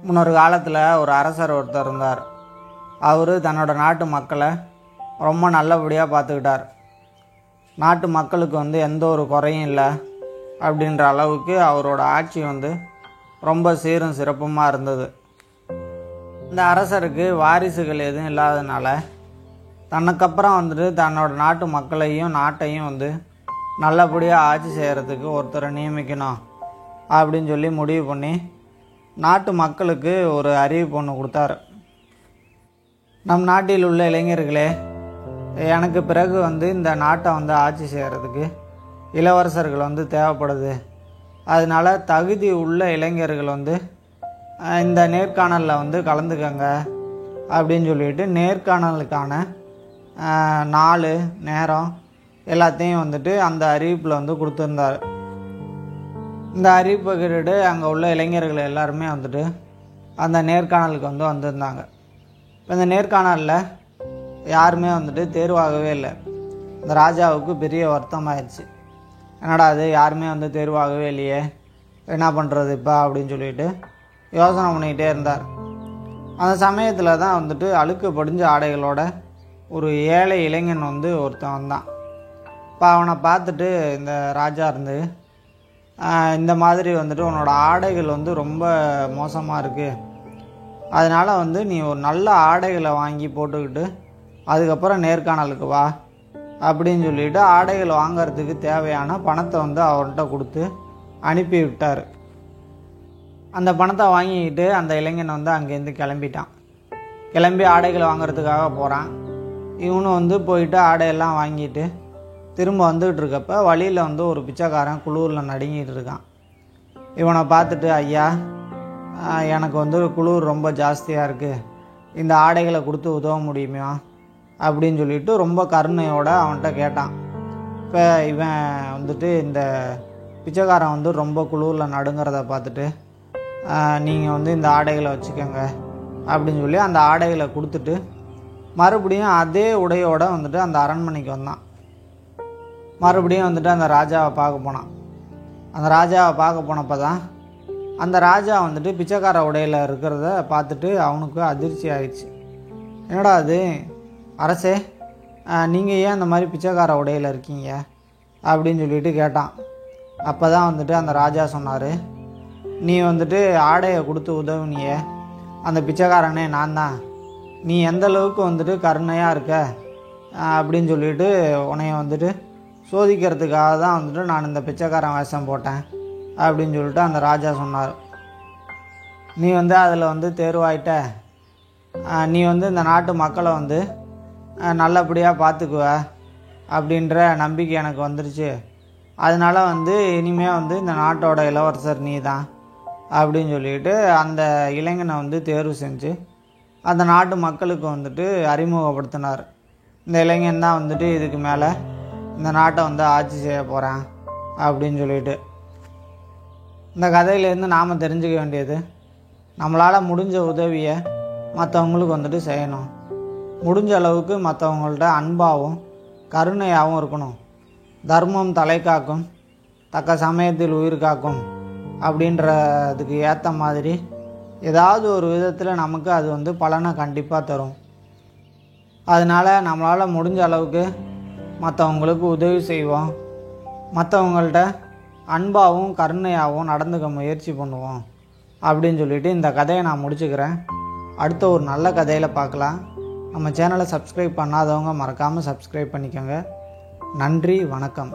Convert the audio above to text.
முன்னொரு காலத்தில் ஒரு அரசர் ஒருத்தர் இருந்தார். அவர் தன்னோட நாட்டு மக்களை ரொம்ப நல்லபடியாக பார்த்துக்கிட்டார். நாட்டு மக்களுக்கு எந்த ஒரு குறையும் இல்லை அப்படின்ற அளவுக்கு அவரோட ஆட்சி ரொம்ப சீரும் சிறப்புமாக இருந்தது. இந்த அரசருக்கு வாரிசுகள் எதுவும் இல்லாததுனால தனக்கப்புறம் தன்னோட நாட்டு மக்களையும் நாட்டையும் நல்லபடியாக ஆட்சி செய்கிறதுக்கு ஒருத்தரை நியமிக்கணும் அப்படின்னு சொல்லி முடிவு பண்ணி நாட்டு மக்களுக்கு ஒரு அறிவிப்பு ஒன்று கொடுத்தாரு. நம் நாட்டில் உள்ள இளைஞர்களே, எனக்கு பிறகு இந்த நாட்டை ஆட்சி செய்கிறதுக்கு இளவரசர்கள் தேவைப்படுது. அதனால் தகுதி உள்ள இளைஞர்கள் இந்த நேர்காணலில் கலந்துக்கங்க அப்படின்னு சொல்லிட்டு நேர்காணலுக்கான நாள் நேரம் எல்லாத்தையும் அந்த அறிவிப்பில் கொடுத்துருந்தார். இந்த அறிவிப்பை கேட்டுட்டு அங்கே உள்ள இளைஞர்கள் எல்லாருமே அந்த நேர்காணலுக்கு வந்திருந்தாங்க. இப்போ இந்த நேர்காணலில் யாருமே தேர்வாகவே இல்லை. இந்த ராஜாவுக்கு பெரிய வருத்தம் ஆயிடுச்சு. என்னடா அது, யாருமே தேர்வாகவே இல்லையே, என்ன பண்ணுறது இப்போ அப்படின்னு சொல்லிட்டு யோசனை பண்ணிக்கிட்டே இருந்தார். அந்த சமயத்தில் தான் அழுக்கு படிஞ்ச ஆடைகளோட ஒரு ஏழை இளைஞன் ஒருத்தன் வந்தான். இப்போ அவனை பார்த்துட்டு இந்த ராஜா இந்த மாதிரி உன்னோட ஆடைகள் ரொம்ப மோசமாக இருக்குது, அதனால் நீ ஒரு நல்ல ஆடைகளை வாங்கி போட்டுக்கிட்டு அதுக்கப்புறம் நேர்காணலுக்கு வா அப்படின்னு சொல்லிவிட்டு ஆடைகள் வாங்கிறதுக்கு தேவையான பணத்தை அவர்கிட்ட கொடுத்து அனுப்பி விட்டார். அந்த பணத்தை வாங்கிக்கிட்டு அந்த இளைஞன் அங்கேருந்து கிளம்பிட்டான். கிளம்பி ஆடைகளை வாங்கிறதுக்காக போகிறான். இவனும் போயிட்டு ஆடையெல்லாம் வாங்கிட்டு திரும்ப வந்துக்கிட்டு இருக்கப்ப வழியில் ஒரு பிச்சைக்காரன் குளூரில் நடுங்கிட்டு இருக்கான். இவனை பார்த்துட்டு, ஐயா, எனக்கு குளிர் ரொம்ப ஜாஸ்தியாக இருக்குது, இந்த ஆடைகளை கொடுத்து உதவ முடியுமா அப்படின்னு சொல்லிட்டு ரொம்ப கருணையோடு அவன்கிட்ட கேட்டான். இப்போ இவன் இந்த பிச்சைக்காரன் ரொம்ப குளூரில் நடுங்கிறத பார்த்துட்டு, நீங்கள் இந்த ஆடைகளை வச்சுக்கோங்க அப்படின்னு சொல்லி அந்த ஆடைகளை கொடுத்துட்டு மறுபடியும் அதே உடையோடு அந்த அரண்மனைக்கு வந்தான். மறுபடியும் அந்த ராஜாவை பார்க்க போனான். அந்த ராஜாவை பார்க்க போனப்போ தான் அந்த ராஜா பிச்சைக்கார உடையில் இருக்கிறத பார்த்துட்டு அவனுக்கு அதிர்ச்சி ஆயிடுச்சு. என்னடா அது அரசே, நீங்கள் ஏன் அந்த மாதிரி பிச்சைக்கார உடையில் இருக்கீங்க அப்படின்னு சொல்லிட்டு கேட்டான். அப்போ தான் அந்த ராஜா சொன்னார், நீ ஆடையை கொடுத்து உதவுனியே அந்த பிச்சைக்காரனே நான் தான். நீ எந்த அளவுக்கு கருணையாக இருக்க அப்படின்னு சொல்லிட்டு உன்னைய சோதிக்கிறதுக்காக தான் நான் இந்த பிச்சைக்காரன் வேஷம் போட்டேன் அப்படின்னு சொல்லிட்டு அந்த ராஜா சொன்னார். நீ அதில் தேர்வாயிட்ட, நீ இந்த நாட்டு மக்களை நல்லபடியாக பார்த்துக்குவ அப்படின்ற நம்பிக்கை எனக்கு வந்துருச்சு. அதனால் இனிமேல் இந்த நாட்டோட இளவரசர் நீ தான் அப்படின்னு சொல்லிட்டு அந்த இளைஞனை தேர்வு செஞ்சு அந்த நாட்டு மக்களுக்கு அறிமுகப்படுத்தினார். இந்த இளைஞன் தான் இதுக்கு மேலே இந்த நாட்டை ஆட்சி செய்ய போகிறேன் அப்படின்னு சொல்லிட்டு. இந்த கதையிலேருந்து நாம் தெரிஞ்சுக்க வேண்டியது, நம்மளால் முடிஞ்ச உதவியை மற்றவங்களுக்கு செய்யணும். முடிஞ்ச அளவுக்கு மற்றவங்கள்ட்ட அன்பாகவும் கருணையாகவும் இருக்கணும். தர்மம் தலை காக்கும், தக்க சமயத்தில் உயிர் காக்கும் அப்படின்றதுக்கு ஏற்ற மாதிரி ஏதாவது ஒரு விதத்தில் நமக்கு அது பலனை கண்டிப்பாக தரும். அதனால் நம்மளால் முடிஞ்ச அளவுக்கு மற்றவங்களுக்கு உதவி செய்வோம், மற்றவங்கள்ட்ட அன்பாகவும் கருணையாகவும் நடந்துக்க முயற்சி பண்ணுவோம் அப்படின்னு சொல்லிட்டு இந்த கதையை நான் முடிச்சுக்கிறேன். அடுத்த ஒரு நல்ல கதையில் பார்க்கலாம். நம்ம சேனலை சப்ஸ்கிரைப் பண்ணாதவங்க மறக்காமல் சப்ஸ்கிரைப் பண்ணிக்கோங்க. நன்றி, வணக்கம்.